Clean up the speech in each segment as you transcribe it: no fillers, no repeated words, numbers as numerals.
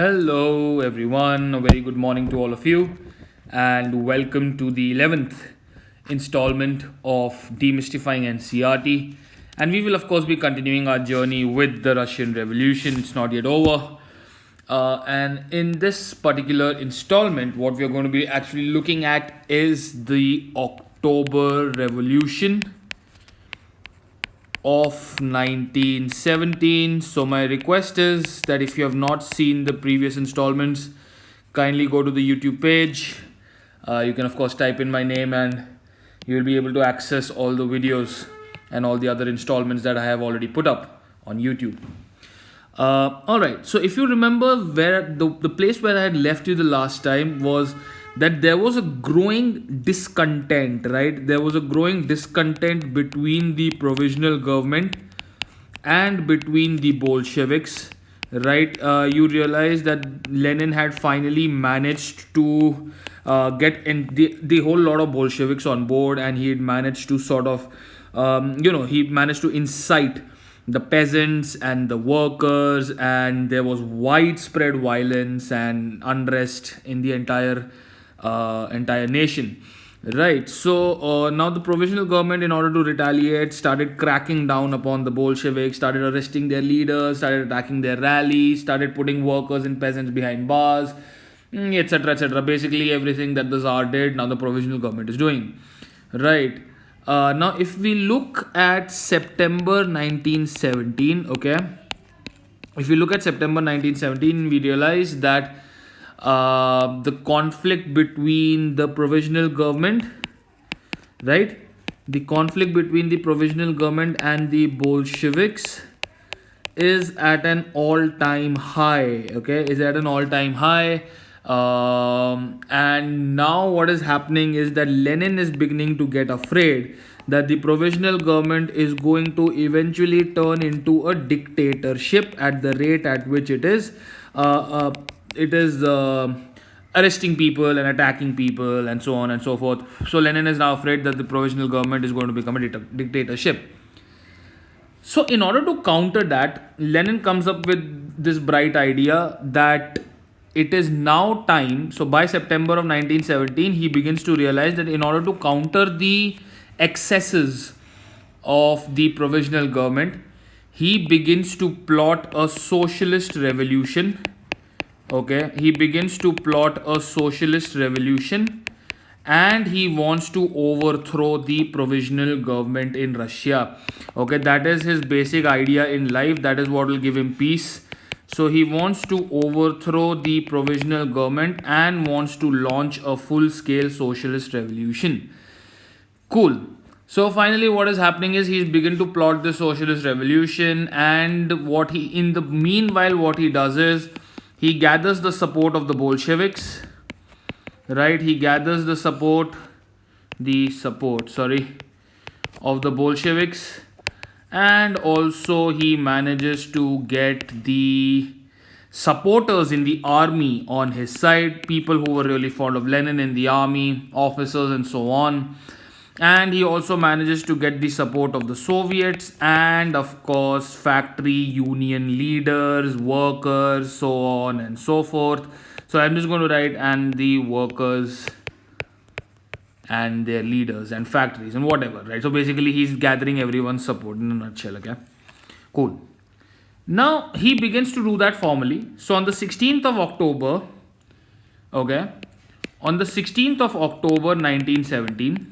Hello, everyone. A very good morning to all of you, and welcome to the 11th installment of Demystifying NCRT. And we will, of course, be continuing our journey with the Russian Revolution. It's not yet over. And in this particular installment, what we are going to be actually looking at is the October Revolution of 1917. So my request is that if you have not seen the previous installments, kindly go to the YouTube page. You can of course type in my name and you will be able to access all the videos and all the other installments that I have already put up on YouTube. Alright, so if you remember, where the place where I had left you the last time was that there was a growing discontent, right? There was a growing discontent between the provisional government and between the Bolsheviks, right? You realize that Lenin had finally managed to get in the whole lot of Bolsheviks on board, and he had managed to sort of, he managed to incite the peasants and the workers, and there was widespread violence and unrest in the entire nation, right? So now the provisional government, in order to retaliate, started cracking down upon the Bolsheviks, started arresting their leaders, started attacking their rallies, started putting workers and peasants behind bars, etc., etc. Basically everything that the Tsar did, now the provisional government is doing, right? Now if we look at September 1917, okay, if we look at September 1917, we realize that the conflict between the provisional government, right, the conflict between the provisional government and the Bolsheviks is at an all-time high, okay, is at an all-time high. And now what is happening is that Lenin is beginning to get afraid that the provisional government is going to eventually turn into a dictatorship at the rate at which it is arresting people and attacking people and so on and so forth. So Lenin is now afraid that the provisional government is going to become a dictatorship. So in order to counter that, Lenin comes up with this bright idea that it is now time. So by September of 1917, he begins to realize that in order to counter the excesses of the provisional government, he begins to plot a socialist revolution. Okay, he begins to plot a socialist revolution, and he wants to overthrow the provisional government in Russia. Okay, that is his basic idea in life. That is what will give him peace. So he wants to overthrow the provisional government and wants to launch a full-scale socialist revolution. Cool. So finally what is happening is he's begun to plot the socialist revolution, and in the meanwhile what he does is he gathers the support of the Bolsheviks, right? He gathers the support of the Bolsheviks, and also he manages to get the supporters in the army on his side, people who were really fond of Lenin in the army, officers and so on. And he also manages to get the support of the Soviets and of course factory union leaders, workers, so on and so forth. So I'm just going to write and the workers and their leaders and factories and whatever, right? So basically he's gathering everyone's support in a nutshell, okay? Cool. Now he begins to do that formally. So on the 16th of October, okay, on the 16th of October 1917,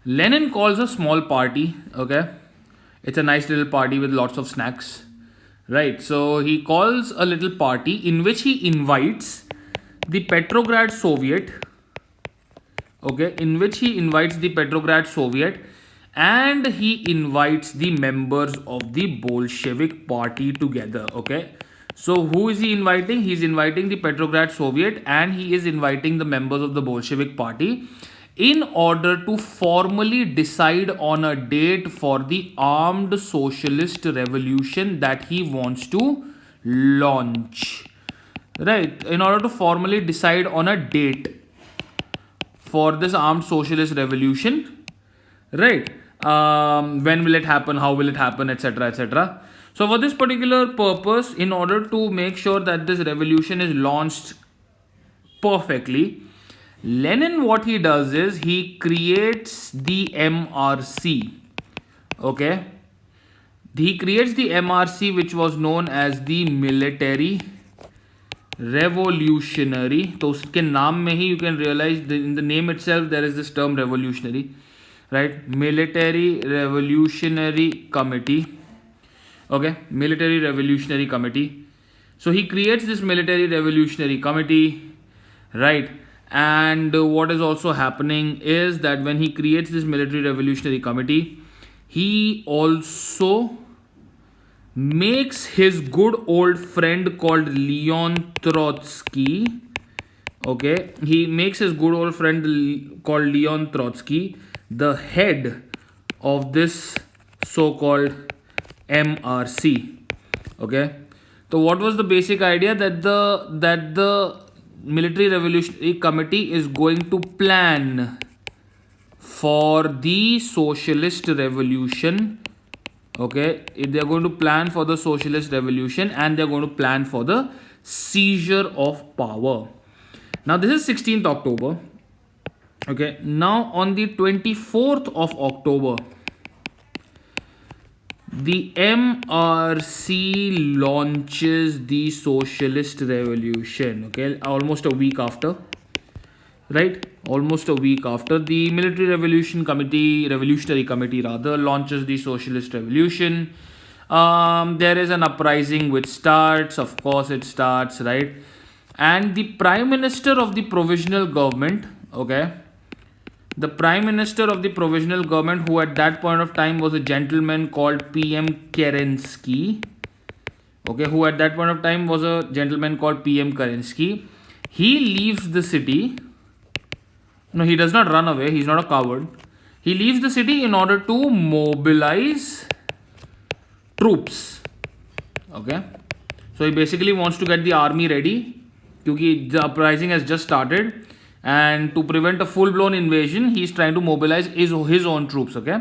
Lenin calls a small party, okay? It's a nice little party with lots of snacks, right? So he calls a little party in which he invites the Petrograd Soviet, okay, in which he invites the Petrograd Soviet, and he invites the members of the Bolshevik party together, okay? So who is he inviting? He's inviting the Petrograd Soviet and he is inviting the members of the Bolshevik party in order to formally decide on a date for the armed socialist revolution that he wants to launch, right? In order to formally decide on a date for this armed socialist revolution, right? When will it happen, how will it happen, etc., etc. So for this particular purpose, in order to make sure that this revolution is launched perfectly, Lenin, what he does is he creates the MRC. Okay, he creates the MRC, which was known as the Military Revolutionary. तो उसके नाम में ही you can realize in the name itself there is this term revolutionary, right? Military Revolutionary Committee. Okay, Military Revolutionary Committee. So he creates this Military Revolutionary Committee, right? And what is also happening is that when he creates this Military Revolutionary Committee, he also makes his good old friend called Leon Trotsky. Okay, he makes his good old friend called Leon Trotsky the head of this so-called MRC. Okay, so what was the basic idea? That the Military Revolutionary Committee is going to plan for the socialist revolution. Okay, they are going to plan for the socialist revolution, and they are going to plan for the seizure of power. Now this is 16th October. Okay, now on the 24th of October, the MRC launches the socialist revolution. Okay, almost a week after, right? Almost a week after, the Revolutionary Committee rather, launches the socialist revolution. There is an uprising which starts, of course it starts, right? And the Prime Minister of the Provisional Government, okay, the Prime Minister of the Provisional Government, who at that point of time was a gentleman called PM Kerensky, okay, who at that point of time was a gentleman called PM Kerensky, he leaves the city. No, he does not run away. He's not a coward. He leaves the city in order to mobilize troops. Okay. So he basically wants to get the army ready, because the uprising has just started, and to prevent a full-blown invasion, he's trying to mobilize his own troops. Okay.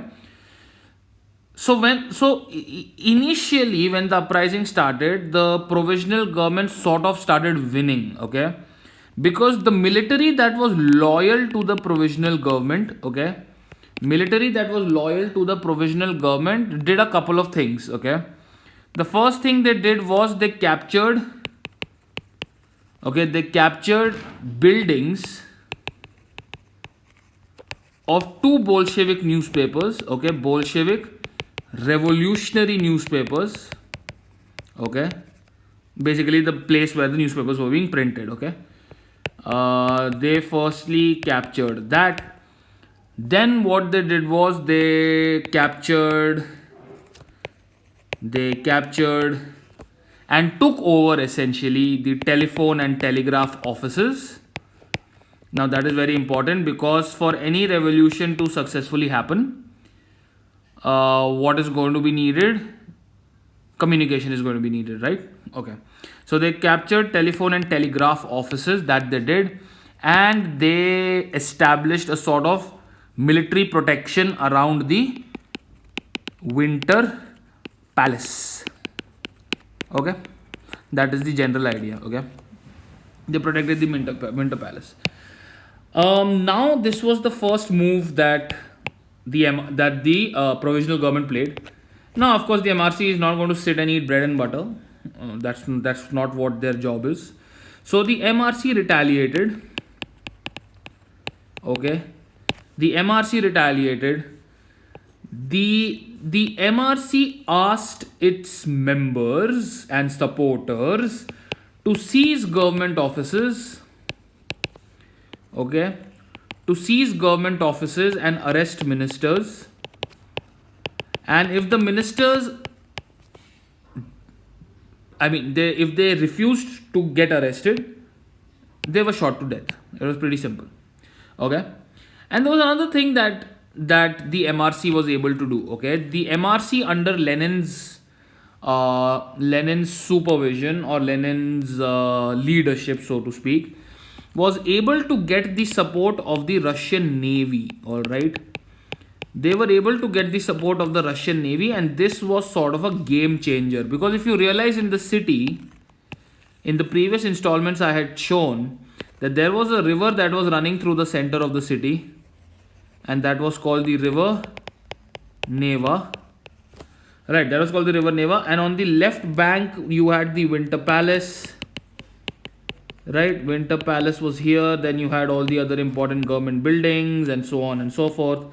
So initially when the uprising started, the provisional government sort of started winning. Okay. Because the military that was loyal to the provisional government, okay, military that was loyal to the provisional government did a couple of things. Okay, the first thing they did was they captured buildings of two Bolshevik newspapers. Okay, Bolshevik revolutionary newspapers. Okay, basically the place where the newspapers were being printed. Okay. They firstly captured that. Then what they did was they captured and took over essentially the telephone and telegraph offices. Now that is very important, because for any revolution to successfully happen, what is going to be needed? Communication is going to be needed, right? Okay. So they captured telephone and telegraph offices, that they did, and they established a sort of military protection around the Winter Palace. Okay, that is the general idea. Okay, they protected the Winter Palace. Now this was the first move that the provisional government played. Now, of course, the MRC is not going to sit and eat bread and butter. That's not what their job is. So the MRC retaliated. Okay, the MRC retaliated. The MRC asked its members and supporters to seize government offices. Okay, to seize government offices and arrest ministers. And if the ministers, if they refused to get arrested, they were shot to death. It was pretty simple. Okay, and there was another thing that the MRC was able to do. Okay, the MRC under Lenin's supervision, or Lenin's leadership, so to speak, was able to get the support of the Russian Navy. All right, they were able to get the support of the Russian Navy, and this was sort of a game changer. Because if you realize, in the city, in the previous installments I had shown that there was a river that was running through the center of the city, and that was called the river Neva. Right, that was called the river Neva, and on the left bank you had the Winter Palace. Right, Winter Palace was here. Then you had all the other important government buildings and so on and so forth.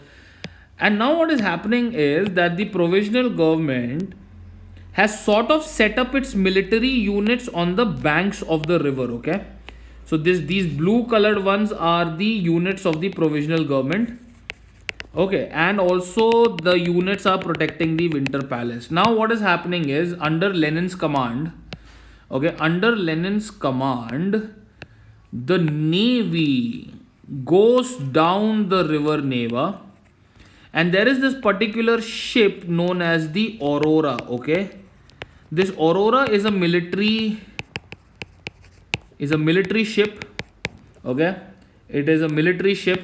And now what is happening is that the provisional government has sort of set up its military units on the banks of the river. Okay, so these blue colored ones are the units of the provisional government. Okay, and also the units are protecting the Winter Palace. Now what is happening is, under Lenin's command, okay, under Lenin's command, the navy goes down the river Neva, and there is this particular ship known as the Aurora. Okay, this Aurora is a military ship. Okay, it is a military ship.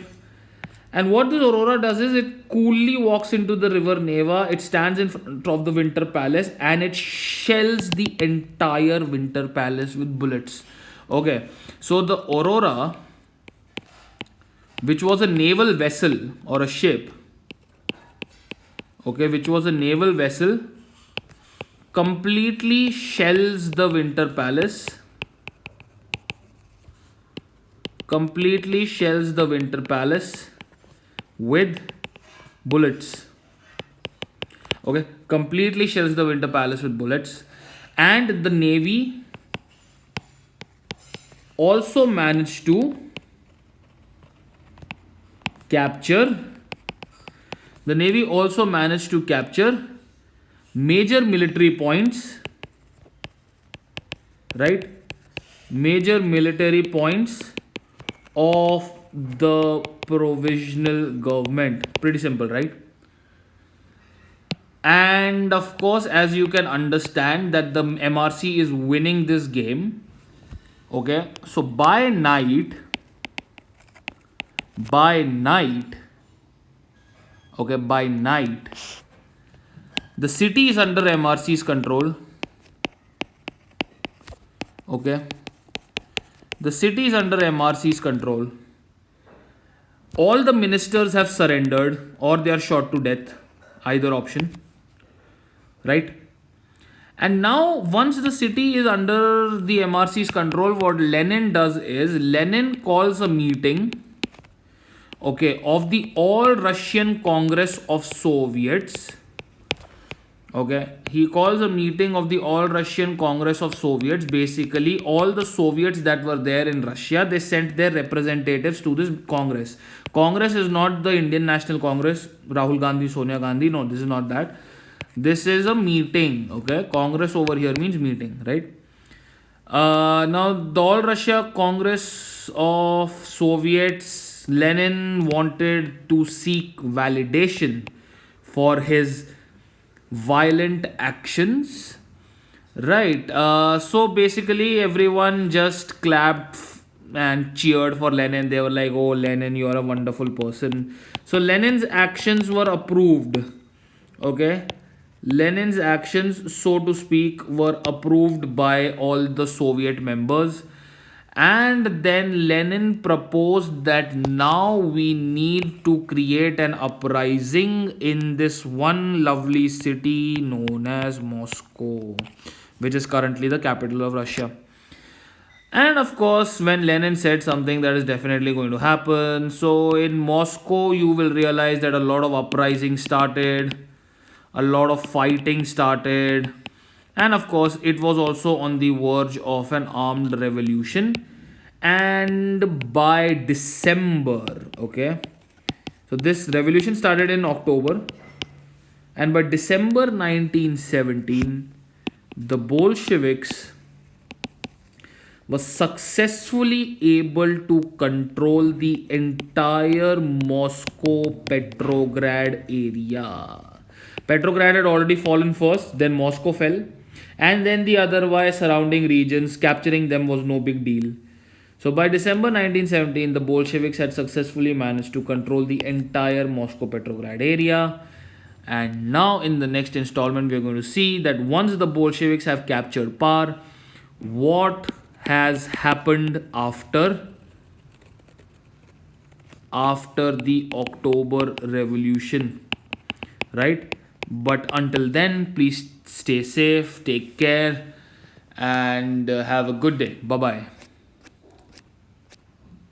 And what this Aurora does is, it coolly walks into the river Neva, it stands in front of the Winter Palace, and it shells the entire Winter Palace with bullets. Okay, so the Aurora, which was a naval vessel or a ship, okay, which was a naval vessel, completely shells the Winter Palace. Completely shells the Winter Palace with bullets. Okay, completely shells the Winter Palace with bullets. And the navy also managed to capture major military points, right? Major military points of the provisional government. Pretty simple, right? And of course, as you can understand, that the MRC is winning this game. Okay, so by night, the city is under MRC's control. Okay, the city is under MRC's control. All the ministers have surrendered, or they are shot to death, either option, right? And now, once the city is under the MRC's control, what Lenin does is, Lenin calls a meeting, okay, of the All Russian Congress of Soviets. Okay, he calls a meeting of the All Russian Congress of Soviets. Basically, all the Soviets that were there in Russia, they sent their representatives to this Congress. Congress is not the Indian National Congress, Rahul Gandhi, Sonia Gandhi. No, this is not that. This is a meeting. Okay, Congress over here means meeting, right? Now, the All Russia Congress of Soviets, Lenin wanted to seek validation for his violent actions, right? So basically, everyone just clapped and cheered for Lenin. They were like, "Oh, Lenin, you are a wonderful person." So Lenin's actions were approved. Okay, Lenin's actions, so to speak, were approved by all the Soviet members. And then Lenin proposed that now we need to create an uprising in this one lovely city known as Moscow, which is currently the capital of Russia. And of course, when Lenin said something, that is definitely going to happen. So in Moscow, you will realize that a lot of uprising started, a lot of fighting started, and of course, it was also on the verge of an armed revolution. And by December, okay, so this revolution started in October, and by December 1917, the Bolsheviks was successfully able to control the entire Moscow Petrograd area. Petrograd had already fallen first, then Moscow fell, and then the otherwise surrounding regions, capturing them was no big deal. So by December 1917, the Bolsheviks had successfully managed to control the entire Moscow-Petrograd area. And now in the next installment, we are going to see that once the Bolsheviks have captured power, what has happened after the October Revolution, right? But until then, please stay safe, take care, and have a good day. Bye bye.